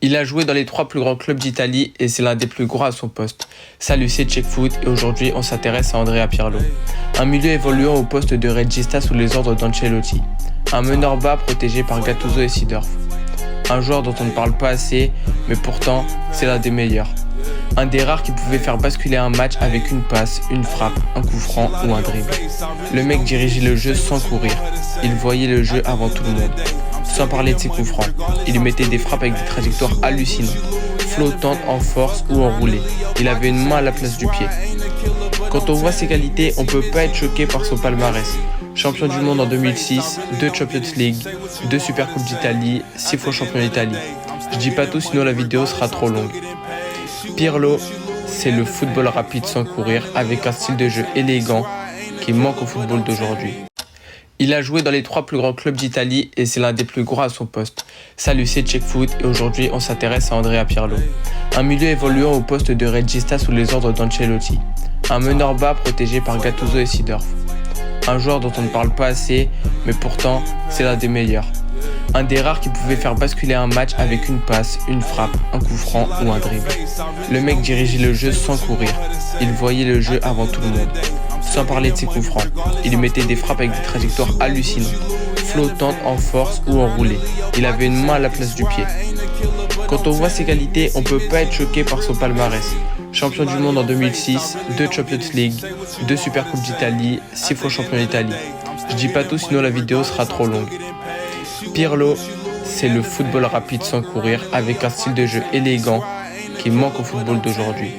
Il a joué dans les 3 plus grands clubs d'Italie et c'est l'un des plus gros à son poste. Salut, c'est Checkfoot et aujourd'hui on s'intéresse à Andrea Pirlo. Un milieu évoluant au poste de regista sous les ordres d'Ancelotti. Un meneur bas protégé par Gattuso et Seedorf. Un joueur dont on ne parle pas assez, mais pourtant c'est l'un des meilleurs. Un des rares qui pouvait faire basculer un match avec une passe, une frappe, un coup franc ou un dribble. Le mec dirigeait le jeu sans courir. Il voyait le jeu avant tout le monde. Sans parler de ses coups francs, il mettait des frappes avec des trajectoires hallucinantes, flottantes en force ou enroulées. Il avait une main à la place du pied. Quand on voit ses qualités, on peut pas être choqué par son palmarès. Champion du monde en 2006, 2 Champions League, 2 Super Coupes d'Italie, 6 fois champion d'Italie. Je dis pas tout sinon la vidéo sera trop longue. Pirlo, c'est le football rapide sans courir avec un style de jeu élégant qui manque au football d'aujourd'hui. Il a joué dans les 3 plus grands clubs d'Italie et c'est l'un des plus gros à son poste. Salut, c'est Checkfoot et aujourd'hui on s'intéresse à Andrea Pirlo. Un milieu évoluant au poste de regista sous les ordres d'Ancelotti. Un meneur bas protégé par Gattuso et Seedorf. Un joueur dont on ne parle pas assez, mais pourtant c'est l'un des meilleurs. Un des rares qui pouvait faire basculer un match avec une passe, une frappe, un coup franc ou un dribble. Le mec dirigeait le jeu sans courir. Il voyait le jeu avant tout le monde. Sans parler de ses coups francs, il mettait des frappes avec des trajectoires hallucinantes, flottantes en force ou enroulées. Il avait une main à la place du pied. Quand on voit ses qualités, on peut pas être choqué par son palmarès. Champion du monde en 2006, 2 Champions League, 2 Super Coupes d'Italie, 6 fois champion d'Italie. Je dis pas tout sinon la vidéo sera trop longue. Pirlo, c'est le football rapide sans courir avec un style de jeu élégant qui manque au football d'aujourd'hui.